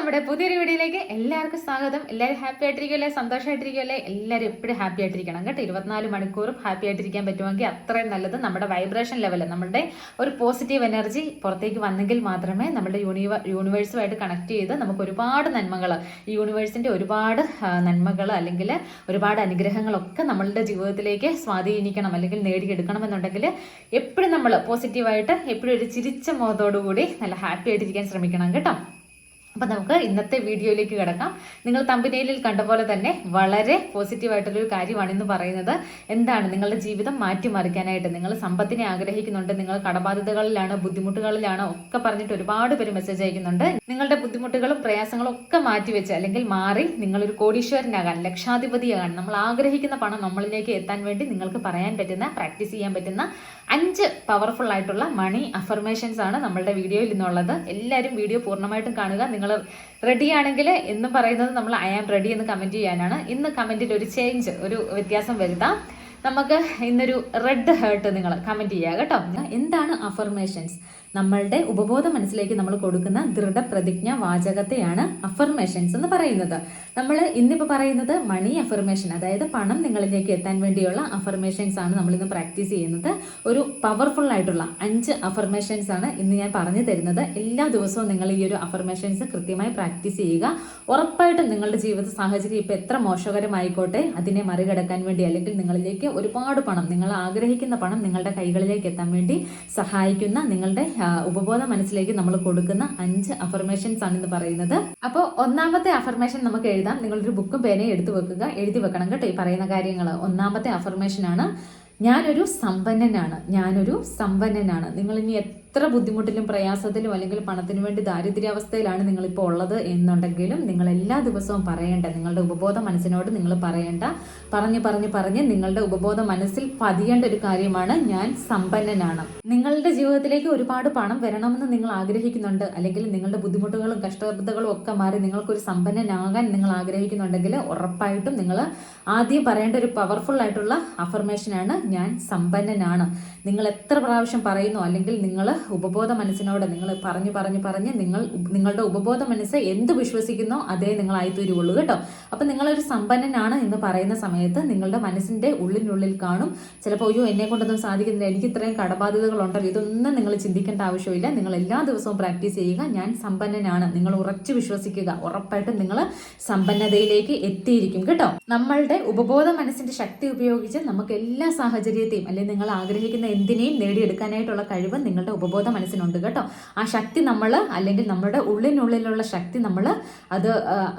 നമ്മുടെ പുതിയൊരു വീഡിയോയിലേക്ക് എല്ലാവർക്കും സ്വാഗതം. എല്ലാവരും ഹാപ്പി ആയിട്ടിരിക്കുമല്ലേ, സന്തോഷമായിട്ടിരിക്കുമല്ലേ? എല്ലാവരും എപ്പോഴും ഹാപ്പി ആയിട്ടിരിക്കണം കേട്ടോ. 24 മണിക്കൂറും ഹാപ്പി ആയിട്ടിരിക്കാൻ പറ്റുമെങ്കിൽ അത്രയും നല്ലത്. നമ്മുടെ വൈബ്രേഷൻ ലെവൽ, നമ്മുടെ ഒരു പോസിറ്റീവ് എനർജി പുറത്തേക്ക് വന്നെങ്കിൽ മാത്രമേ നമ്മുടെ യൂണിവേഴ്സുമായിട്ട് കണക്ട് ചെയ്ത് നമുക്ക് ഒരുപാട് നന്മകൾ, ഈ യൂണിവേഴ്സിന്റെ ഒരുപാട് നന്മകൾ അല്ലെങ്കിൽ ഒരുപാട് അനുഗ്രഹങ്ങളൊക്കെ നമ്മളുടെ ജീവിതത്തിലേക്ക് സ്വാധീനിക്കണം അല്ലെങ്കിൽ നേടിയെടുക്കണം എന്നുണ്ടെങ്കിൽ എപ്പോഴും നമ്മൾ പോസിറ്റീവായിട്ട് എപ്പോഴും ഒരു ചിരിച്ച മുഖത്തോടു കൂടി നല്ല ഹാപ്പി ആയിട്ടിരിക്കാൻ ശ്രമിക്കണം കേട്ടോ. അപ്പം നമുക്ക് ഇന്നത്തെ വീഡിയോയിലേക്ക് കിടക്കാം. നിങ്ങൾ തമ്പനയിലിൽ കണ്ട പോലെ തന്നെ വളരെ പോസിറ്റീവായിട്ടുള്ളൊരു കാര്യമാണ് ഇന്ന് പറയുന്നത്. എന്താണ് നിങ്ങളുടെ ജീവിതം മാറ്റിമറിക്കാനായിട്ട്? നിങ്ങൾ സമ്പത്തിനെ ആഗ്രഹിക്കുന്നുണ്ട്, നിങ്ങൾ കടബാധ്യതകളിലാണ്, ബുദ്ധിമുട്ടുകളിലാണ് ഒക്കെ പറഞ്ഞിട്ട് ഒരുപാട് പേര് മെസ്സേജ് അയക്കുന്നുണ്ട്. നിങ്ങളുടെ ബുദ്ധിമുട്ടുകളും പ്രയാസങ്ങളും ഒക്കെ മാറ്റിവെച്ച് അല്ലെങ്കിൽ മാറി നിങ്ങളൊരു കോടീശ്വരനാകാൻ, ലക്ഷാധിപതിയാകാൻ, നമ്മൾ ആഗ്രഹിക്കുന്ന പണം നമ്മളിലേക്ക് എത്താൻ വേണ്ടി നിങ്ങൾക്ക് പറയാൻ പറ്റുന്ന, പ്രാക്ടീസ് ചെയ്യാൻ പറ്റുന്ന 5 പവർഫുൾ ആയിട്ടുള്ള മണി അഫർമേഷൻസ് ആണ് നമ്മളുടെ വീഡിയോയിൽ ഇന്നുള്ളത്. എല്ലാവരും വീഡിയോ പൂർണ്ണമായിട്ടും കാണുക. നിങ്ങൾ റെഡി ആണെങ്കിൽ എന്നും പറയുന്നത് നമ്മൾ ഐ ആം റെഡി എന്ന് കമന്റ് ചെയ്യാനാണ്. ഇന്ന് കമന്റിൽ ഒരു ചേഞ്ച്, ഒരു വ്യത്യാസം വരുത്താം. നമുക്ക് ഇന്നൊരു റെഡ് ഹേർട്ട് നിങ്ങൾ കമന്റ് ചെയ്യുക കേട്ടോ. എന്താണ് അഫർമേഷൻസ്? നമ്മളുടെ ഉപബോധ മനസ്സിലേക്ക് നമ്മൾ കൊടുക്കുന്ന ദൃഢപ്രതിജ്ഞ വാചകത്തെയാണ് അഫർമേഷൻസ് എന്ന് പറയുന്നത്. നമ്മൾ ഇന്നിപ്പോൾ പറയുന്നത് മണി അഫർമേഷൻ, അതായത് പണം നിങ്ങളിലേക്ക് എത്താൻ വേണ്ടിയുള്ള അഫർമേഷൻസ് ആണ് നമ്മൾ ഇന്ന് പ്രാക്ടീസ് ചെയ്യുന്നത്. ഒരു പവർഫുൾ ആയിട്ടുള്ള 5 അഫർമേഷൻസ് ആണ് ഇന്ന് ഞാൻ പറഞ്ഞു തരുന്നത്. എല്ലാ ദിവസവും നിങ്ങൾ ഈ ഒരു അഫർമേഷൻസ് കൃത്യമായി പ്രാക്ടീസ് ചെയ്യുക. ഉറപ്പായിട്ടും നിങ്ങളുടെ ജീവിത സാഹചര്യം ഇപ്പോൾ എത്ര മോശകരമായിക്കോട്ടെ അതിനെ മറികടക്കാൻ വേണ്ടി, അല്ലെങ്കിൽ നിങ്ങളിലേക്ക് ഒരുപാട് പണം, നിങ്ങൾ ആഗ്രഹിക്കുന്ന പണം നിങ്ങളുടെ കൈകളിലേക്ക് എത്താൻ വേണ്ടി സഹായിക്കുന്ന നിങ്ങളുടെ ഉപബോധ മനസ്സിലേക്ക് നമ്മൾ കൊടുക്കുന്ന 5 അഫർമേഷൻസ് ആണ് ഇന്ന് പറയുന്നത്. അപ്പോൾ ഒന്നാമത്തെ അഫർമേഷൻ നമുക്ക് എഴുതാം. നിങ്ങളൊരു ബുക്കും പേനയും എടുത്തു വെക്കുക, എഴുതി വെക്കണം കേട്ടോ ഈ പറയുന്ന കാര്യങ്ങൾ. ഒന്നാമത്തെ അഫർമേഷൻ ആണ്, ഞാനൊരു സമ്പന്നനാണ്. ഞാനൊരു സമ്പന്നനാണ്. നിങ്ങൾ ഇനി എത്ര ബുദ്ധിമുട്ടിലും പ്രയാസത്തിലും അല്ലെങ്കിൽ പണത്തിന് വേണ്ടി ദാരിദ്ര്യാവസ്ഥയിലാണ് നിങ്ങളിപ്പോൾ ഉള്ളത് എന്നുണ്ടെങ്കിലും നിങ്ങൾ എല്ലാ ദിവസവും പറയേണ്ട, നിങ്ങളുടെ ഉപബോധ മനസ്സിനോട് നിങ്ങൾ പറയേണ്ട, പറഞ്ഞ് നിങ്ങളുടെ ഉപബോധ മനസ്സിൽ പതിയേണ്ട ഒരു കാര്യമാണ് ഞാൻ സമ്പന്നനാണ്. നിങ്ങളുടെ ജീവിതത്തിലേക്ക് ഒരുപാട് പണം വരണമെന്ന് നിങ്ങൾ ആഗ്രഹിക്കുന്നുണ്ട്, അല്ലെങ്കിൽ നിങ്ങളുടെ ബുദ്ധിമുട്ടുകളും കഷ്ടതകളും ഒക്കെ മാറി നിങ്ങൾക്കൊരു സമ്പന്നനാകാൻ നിങ്ങൾ ആഗ്രഹിക്കുന്നുണ്ടെങ്കിൽ ഉറപ്പായിട്ടും നിങ്ങൾ ആദ്യം പറയേണ്ട ഒരു പവർഫുൾ ആയിട്ടുള്ള അഫർമേഷനാണ് ഞാൻ സമ്പന്നനാണ്. നിങ്ങൾ എത്ര പ്രാവശ്യം പറയുന്നു, അല്ലെങ്കിൽ നിങ്ങൾ ഉപബോധ മനസ്സിനോട് നിങ്ങൾ പറഞ്ഞ് നിങ്ങളുടെ ഉപബോധ മനസ്സ് എന്ത് വിശ്വസിക്കുന്നോ അതേ നിങ്ങൾ ആയിത്തീരുള്ളൂ കേട്ടോ. അപ്പം നിങ്ങളൊരു സമ്പന്നനാണ് എന്ന് പറയുന്ന സമയത്ത് നിങ്ങളുടെ മനസ്സിന്റെ ഉള്ളിനുള്ളിൽ കാണും ചിലപ്പോൾ അയ്യോ എന്നെ കൊണ്ടൊന്നും സാധിക്കുന്നില്ല, എനിക്ക് ഇത്രയും കടബാധ്യതകളുണ്ടല്ലോ, ഇതൊന്നും നിങ്ങൾ ചിന്തിക്കേണ്ട ആവശ്യമില്ല. നിങ്ങൾ എല്ലാ ദിവസവും പ്രാക്ടീസ് ചെയ്യുക. ഞാൻ സമ്പന്നനാണ്. നിങ്ങൾ ഉറച്ചു വിശ്വസിക്കുക. ഉറപ്പായിട്ടും നിങ്ങൾ സമ്പന്നതയിലേക്ക് എത്തിയിരിക്കും കേട്ടോ. നമ്മളുടെ ഉപബോധ മനസ്സിന്റെ ശക്തി ഉപയോഗിച്ച് നമുക്ക് എല്ലാ സാഹചര്യത്തെയും അല്ലെങ്കിൽ നിങ്ങൾ ആഗ്രഹിക്കുന്ന എന്തിനേയും നേടിയെടുക്കാനായിട്ടുള്ള കഴിവ് നിങ്ങളുടെ ഉപബോധ മനസ്സിനുണ്ട് കേട്ടോ. ആ ശക്തി നമ്മൾ, അല്ലെങ്കിൽ നമ്മുടെ ഉള്ളിനുള്ളിലുള്ള ശക്തി നമ്മൾ അത്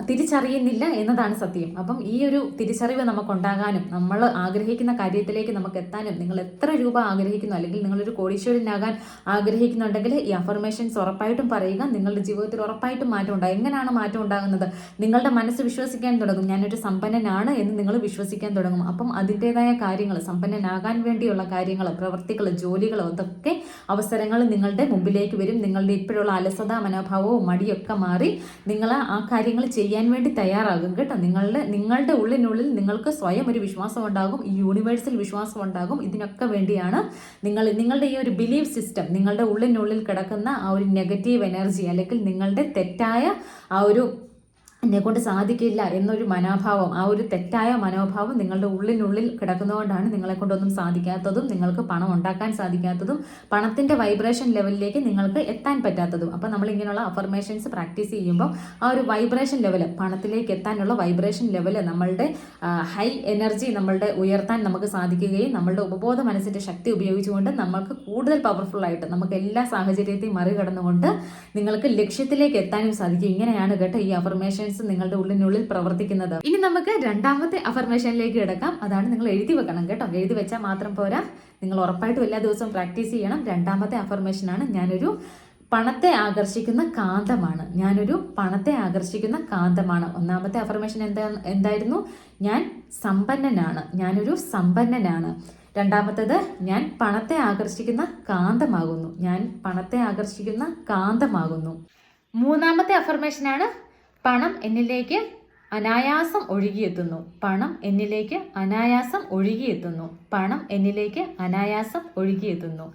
തിരിച്ചറിയുന്നില്ല എന്നതാണ് സത്യം. അപ്പം ഈ ഒരു തിരിച്ചറിവ് നമുക്കുണ്ടാകാനും നമ്മൾ ആഗ്രഹിക്കുന്ന കാര്യത്തിലേക്ക് നമുക്ക് എത്താനും, നിങ്ങൾ എത്ര രൂപ ആഗ്രഹിക്കുന്നു അല്ലെങ്കിൽ നിങ്ങളൊരു കോടീശ്വരനാകാൻ ആഗ്രഹിക്കുന്നുണ്ടെങ്കിൽ ഈ അഫർമേഷൻസ് ഉറപ്പായിട്ടും പറയുക. നിങ്ങളുടെ ജീവിതത്തിൽ ഉറപ്പായിട്ടും മാറ്റം ഉണ്ടാകും. എങ്ങനെയാണ് മാറ്റം ഉണ്ടാകുന്നത്? നിങ്ങളുടെ മനസ്സ് വിശ്വസിക്കാൻ തുടങ്ങും. ഞാനൊരു സമ്പന്നനാണ് എന്ന് നിങ്ങൾ വിശ്വസിക്കാൻ തുടങ്ങും. അപ്പം അതിൻ്റെതായ കാര്യങ്ങൾ, സമ്പന്നനാകാൻ വേണ്ടിയുള്ള കാര്യങ്ങൾ, പ്രവൃത്തികൾ, ജോലികൾ, അതൊക്കെ അവസരങ്ങൾ നിങ്ങളുടെ മുമ്പിലേക്ക് വരും. നിങ്ങളുടെ ഇപ്പോഴുള്ള അലസത, മനോഭാവവും മടിയൊക്കെ മാറി നിങ്ങൾ ആ കാര്യങ്ങൾ ചെയ്യാൻ വേണ്ടി തയ്യാറാകും കേട്ടോ. നിങ്ങളുടെ ഉള്ളിനുള്ളിൽ നിങ്ങൾക്ക് സ്വയം ഒരു വിശ്വാസം ഉണ്ടാകും, ഈ യൂണിവേഴ്സിൽ വിശ്വാസം ഉണ്ടാകും. ഇതിനൊക്കെ വേണ്ടിയാണ് നിങ്ങളുടെ ഈ ഒരു ബിലീഫ് സിസ്റ്റം, നിങ്ങളുടെ ഉള്ളിനുള്ളിൽ കിടക്കുന്ന ആ ഒരു നെഗറ്റീവ് എനർജി, അല്ലെങ്കിൽ നിങ്ങളുടെ തെറ്റായ ആ ഒരു എന്നെക്കൊണ്ട് സാധിക്കില്ല എന്നൊരു മനോഭാവം, ആ ഒരു തെറ്റായ മനോഭാവം നിങ്ങളുടെ ഉള്ളിനുള്ളിൽ കിടക്കുന്നതുകൊണ്ടാണ് നിങ്ങളെ കൊണ്ടൊന്നും സാധിക്കാത്തതും, നിങ്ങൾക്ക് പണം ഉണ്ടാക്കാൻ സാധിക്കാത്തതും, പണത്തിന്റെ വൈബ്രേഷൻ ലെവലിലേക്ക് നിങ്ങൾക്ക് എത്താൻ പറ്റാത്തതും. അപ്പം നമ്മൾ ഇങ്ങനെയുള്ള അഫർമേഷൻസ് പ്രാക്ടീസ് ചെയ്യുമ്പോൾ ആ ഒരു വൈബ്രേഷൻ ലെവൽ, പണത്തിലേക്ക് എത്താനുള്ള വൈബ്രേഷൻ ലെവൽ, നമ്മളുടെ ഹൈ എനർജി നമ്മളുടെ ഉയർത്താൻ നമുക്ക് സാധിക്കുകയും നമ്മളുടെ ഉപബോധ മനസ്സിന്റെ ശക്തി ഉപയോഗിച്ചുകൊണ്ട് നമ്മൾക്ക് കൂടുതൽ പവർഫുൾ ആയിട്ട് നമുക്ക് എല്ലാ സാഹചര്യത്തെയും മറികടന്നുകൊണ്ട് നിങ്ങൾക്ക് ലക്ഷ്യത്തിലേക്ക് എത്താനും സാധിക്കും. ഇങ്ങനെയാണ് കേട്ടോ ഈ അഫർമേഷൻസ് നിങ്ങളുടെ ഉള്ളിനുള്ളിൽ പ്രവർത്തിക്കുന്നത്. ഇനി നമുക്ക് രണ്ടാമത്തെ അഫർമേഷനിലേക്ക് കിടക്കാം. അതാണ് നിങ്ങൾ എഴുതി വെക്കണം കേട്ടോ. എഴുതി വെച്ചാൽ മാത്രം പോരാ, നിങ്ങൾ ഉറപ്പായിട്ടും എല്ലാ ദിവസവും പ്രാക്ടീസ് ചെയ്യണം. രണ്ടാമത്തെ അഫർമേഷനാണ് ഞാനൊരു പണത്തെ ആകർഷിക്കുന്ന കാന്തമാണ്. ഞാനൊരു പണത്തെ ആകർഷിക്കുന്ന കാന്തമാണ്. ഒന്നാമത്തെ അഫർമേഷൻ എന്തായിരുന്നു? ഞാൻ സമ്പന്നനാണ്. ഞാനൊരു സമ്പന്നനാണ്. രണ്ടാമത്തേത് ഞാൻ പണത്തെ ആകർഷിക്കുന്ന കാന്തമാകുന്നു. ഞാൻ പണത്തെ ആകർഷിക്കുന്ന കാന്തമാകുന്നു. മൂന്നാമത്തെ അഫർമേഷനാണ് പണം എന്നിലേക്ക് അനായാസം ഒഴുകിയെത്തുന്നു. പണം എന്നിലേക്ക് അനായാസം ഒഴുകിയെത്തുന്നു. പണം എന്നിലേക്ക് അനായാസം ഒഴുകിയെത്തുന്നു.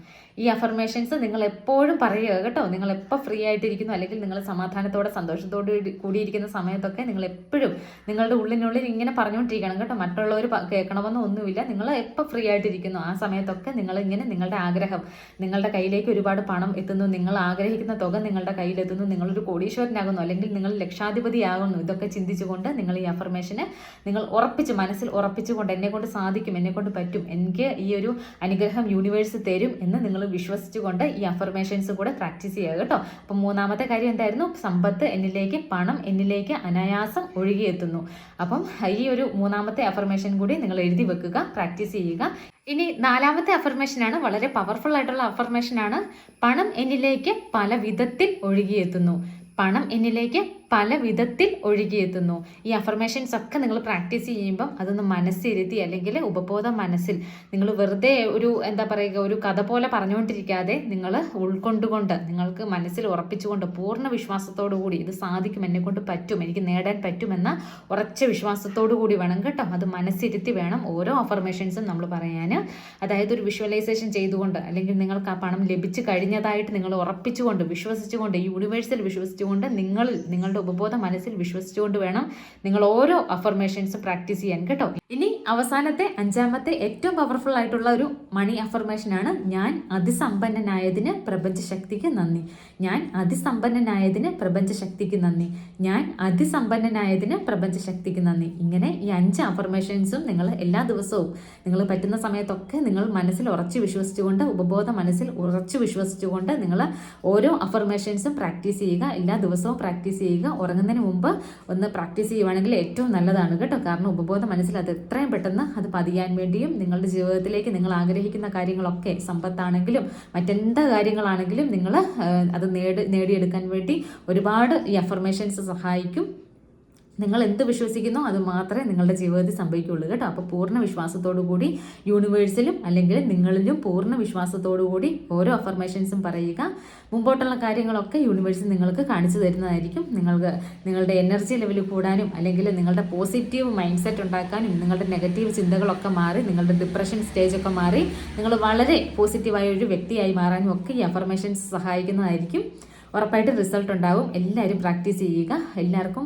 ഈ അഫർമേഷൻസ് നിങ്ങൾ എപ്പോഴും പറയുക കേട്ടോ. നിങ്ങൾ എപ്പോൾ ഫ്രീ ആയിട്ടിരിക്കുന്നു അല്ലെങ്കിൽ നിങ്ങൾ സമാധാനത്തോടെ സന്തോഷത്തോടെ കൂടിയിരിക്കുന്ന സമയത്തൊക്കെ നിങ്ങൾ എപ്പോഴും നിങ്ങളുടെ ഉള്ളിനുള്ളിൽ ഇങ്ങനെ പറഞ്ഞുകൊണ്ടിരിക്കണം കേട്ടോ. മറ്റുള്ളവർ കേൾക്കണമെന്നോ ഒന്നുമില്ല. നിങ്ങൾ എപ്പോൾ ഫ്രീ ആയിട്ടിരിക്കുന്നു ആ സമയത്തൊക്കെ നിങ്ങളിങ്ങനെ നിങ്ങളുടെ ആഗ്രഹം, നിങ്ങളുടെ കയ്യിലേക്ക് ഒരുപാട് പണം എത്തുന്നു, നിങ്ങൾ ആഗ്രഹിക്കുന്ന തുക നിങ്ങളുടെ കയ്യിലെത്തുന്നു, നിങ്ങളൊരു കോടീശ്വരനാകുന്നു അല്ലെങ്കിൽ നിങ്ങൾ ലക്ഷാധിപതിയാകുന്നു, ഇതൊക്കെ ചിന്തിച്ചുകൊണ്ട് നിങ്ങൾ ഈ അഫർമേഷന് നിങ്ങൾ മനസ്സിൽ ഉറപ്പിച്ചുകൊണ്ട് എന്നെക്കൊണ്ട് സാധിക്കും, എന്നെക്കൊണ്ട് പറ്റും, എനിക്ക് ഈ ഒരു അനുഗ്രഹം യൂണിവേഴ്സ് തരും എന്ന് നിങ്ങൾ വിശ്വസിച്ചുകൊണ്ട് ഈ അഫർമേഷൻസ് കൂടെ പ്രാക്ടീസ് ചെയ്യുക കേട്ടോ. അപ്പം മൂന്നാമത്തെ കാര്യം എന്തായിരുന്നു? സമ്പത്ത് എന്നിലേക്ക്, പണം എന്നിലേക്ക് അനായാസം ഒഴുകിയെത്തുന്നു. അപ്പം ഈ ഒരു മൂന്നാമത്തെ അഫർമേഷൻ കൂടി നിങ്ങൾ എഴുതി വെക്കുക, പ്രാക്ടീസ് ചെയ്യുക. ഇനി നാലാമത്തെ അഫർമേഷനാണ്, വളരെ പവർഫുൾ ആയിട്ടുള്ള അഫർമേഷനാണ്. പണം എന്നിലേക്ക് പല വിധത്തിൽ ഒഴുകിയെത്തുന്നു. പണം എന്നിലേക്ക് പല വിധത്തിൽ ഒഴുകിയെത്തുന്നു. ഈ അഫർമേഷൻസ് ഒക്കെ നിങ്ങൾ പ്രാക്ടീസ് ചെയ്യുമ്പം അതൊന്ന് മനസ്സിരുത്തി അല്ലെങ്കിൽ ഉപബോധ മനസ്സിൽ നിങ്ങൾ വെറുതെ ഒരു എന്താ പറയുക ഒരു കഥ പോലെ പറഞ്ഞുകൊണ്ടിരിക്കാതെ നിങ്ങൾ ഉൾക്കൊണ്ടുകൊണ്ട് നിങ്ങൾക്ക് മനസ്സിൽ ഉറപ്പിച്ചുകൊണ്ട് പൂർണ്ണ വിശ്വാസത്തോടു കൂടി ഇത് സാധിക്കും, എന്നെക്കൊണ്ട് പറ്റും, എനിക്ക് നേടാൻ പറ്റുമെന്ന ഉറച്ച വിശ്വാസത്തോടു കൂടി വേണം കേട്ടോ. അത് മനസ്സിരുത്തി വേണം ഓരോ അഫർമേഷൻസും നമ്മൾ പറയാൻ. അതായത് ഒരു വിഷ്വലൈസേഷൻ ചെയ്തുകൊണ്ട് അല്ലെങ്കിൽ നിങ്ങൾക്ക് ആ പണം ലഭിച്ചു കഴിഞ്ഞതായിട്ട് നിങ്ങൾ ഉറപ്പിച്ചുകൊണ്ട് വിശ്വസിച്ചുകൊണ്ട് യൂണിവേഴ്സിൽ വിശ്വസിച്ചുകൊണ്ട് നിങ്ങളുടെ ഉപബോധ മനസ്സിൽ വിശ്വസിച്ചുകൊണ്ട് വേണം നിങ്ങൾ ഓരോ അഫർമേഷൻസും പ്രാക്ടീസ് ചെയ്യാൻ കേട്ടോ. ഇനി അവസാനത്തെ അഞ്ചാമത്തെ ഏറ്റവും പവർഫുൾ ആയിട്ടുള്ള ഒരു മണി അഫർമേഷനാണ്, ഞാൻ അതിസമ്പന്നനായതിന് പ്രപഞ്ചശക്തിക്ക് നന്ദി. ഞാൻ അതിസമ്പന്നനായതിന് പ്രപഞ്ചശക്തിക്ക് നന്ദി. ഞാൻ അതിസമ്പന്നനായതിന് പ്രപഞ്ചശക്തിക്ക് നന്ദി. ഇങ്ങനെ ഈ 5 അഫർമേഷൻസും നിങ്ങൾ എല്ലാ ദിവസവും നിങ്ങൾ പറ്റുന്ന സമയത്തൊക്കെ നിങ്ങൾ മനസ്സിൽ ഉറച്ചു വിശ്വസിച്ചുകൊണ്ട് ഉപബോധ മനസ്സിൽ ഉറച്ചു വിശ്വസിച്ചുകൊണ്ട് നിങ്ങൾ ഓരോ അഫർമേഷൻസും പ്രാക്ടീസ് ചെയ്യുക. എല്ലാ ദിവസവും പ്രാക്ടീസ് ചെയ്യുക. ഉറങ്ങുന്നതിന് മുമ്പ് ഒന്ന് പ്രാക്ടീസ് ചെയ്യുവാണെങ്കിൽ ഏറ്റവും നല്ലതാണ് കേട്ടോ. കാരണം ഉപബോധ മനസ്സിൽ അത് എത്രയും പെട്ടെന്ന് അത് പതിയാൻ വേണ്ടിയും നിങ്ങളുടെ ജീവിതത്തിലേക്ക് നിങ്ങൾ ആഗ്രഹിക്കുന്ന കാര്യങ്ങളൊക്കെ സമ്പത്താണെങ്കിലും മറ്റെന്ത് കാര്യങ്ങളാണെങ്കിലും നിങ്ങൾ അത് നേടിയെടുക്കാൻ വേണ്ടി ഒരുപാട് ഈ അഫർമേഷൻസ് സഹായിക്കും. നിങ്ങൾ എന്ത് വിശ്വസിക്കുന്നോ അത് മാത്രമേ നിങ്ങളുടെ ജീവിതത്തിൽ സംഭവിക്കുകയുള്ളൂ കേട്ടോ. അപ്പോൾ പൂർണ്ണ വിശ്വാസത്തോടു കൂടി യൂണിവേഴ്സിലും അല്ലെങ്കിൽ നിങ്ങളിലും പൂർണ്ണ വിശ്വാസത്തോടു കൂടി ഓരോ അഫർമേഷൻസും പറയുക. മുമ്പോട്ടുള്ള കാര്യങ്ങളൊക്കെ യൂണിവേഴ്സ് നിങ്ങൾക്ക് കാണിച്ചു തരുന്നതായിരിക്കും. നിങ്ങളുടെ എനർജി ലെവൽ കൂടാനും അല്ലെങ്കിൽ നിങ്ങളുടെ പോസിറ്റീവ് മൈൻഡ് സെറ്റ് ഉണ്ടാക്കാനും നിങ്ങളുടെ നെഗറ്റീവ് ചിന്തകളൊക്കെ മാറി നിങ്ങളുടെ ഡിപ്രഷൻ സ്റ്റേജൊക്കെ മാറി നിങ്ങൾ വളരെ പോസിറ്റീവായ ഒരു വ്യക്തിയായി മാറാനും ഒക്കെ ഈ അഫർമേഷൻസ് സഹായിക്കുന്നതായിരിക്കും. ഉറപ്പായിട്ട് റിസൾട്ട് ഉണ്ടാവും. എല്ലാവരും പ്രാക്ടീസ് ചെയ്യുക. എല്ലാവർക്കും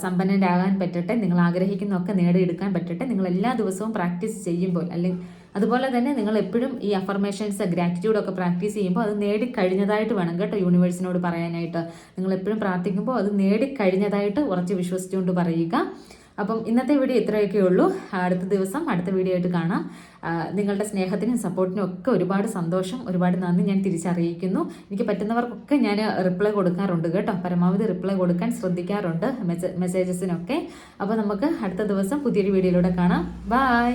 സമ്പന്നരാകാൻ പറ്റട്ടെ, നിങ്ങൾ ആഗ്രഹിക്കുന്നതൊക്കെ നേടിയെടുക്കാൻ പറ്റട്ടെ. നിങ്ങൾ എല്ലാ ദിവസവും പ്രാക്ടീസ് ചെയ്യുമ്പോൾ അല്ലെങ്കിൽ അതുപോലെ തന്നെ നിങ്ങൾ എപ്പോഴും ഈ അഫർമേഷൻസ് ഗ്രാറ്റിറ്റ്യൂഡൊക്കെ പ്രാക്ടീസ് ചെയ്യുമ്പോൾ അത് നേടിക്കഴിഞ്ഞതായിട്ട് വേണം കേട്ടോ യൂണിവേഴ്സിനോട് പറയാനായിട്ട്. നിങ്ങൾ എപ്പോഴും പ്രാർത്ഥിക്കുമ്പോൾ അത് നേടിക്കഴിഞ്ഞതായിട്ട് ഉറച്ച് വിശ്വസിച്ചുകൊണ്ട് പറയുക. അപ്പം ഇന്നത്തെ വീഡിയോ ഇത്രയൊക്കെ ഉള്ളൂ. അടുത്ത ദിവസം അടുത്ത വീഡിയോ ആയിട്ട് കാണാം. നിങ്ങളുടെ സ്നേഹത്തിനും സപ്പോർട്ടിനും ഒക്കെ ഒരുപാട് സന്തോഷം, ഒരുപാട് നന്ദി ഞാൻ തിരിച്ചറിയിക്കുന്നു. എനിക്ക് പറ്റുന്നവർക്കൊക്കെ ഞാൻ റിപ്ലൈ കൊടുക്കാറുണ്ട് കേട്ടോ. പരമാവധി റിപ്ലൈ കൊടുക്കാൻ ശ്രദ്ധിക്കാറുണ്ട് മെസ്സേജസിനൊക്കെ. അപ്പോൾ നമുക്ക് അടുത്ത ദിവസം പുതിയൊരു വീഡിയോയിലൂടെ കാണാം. ബൈ.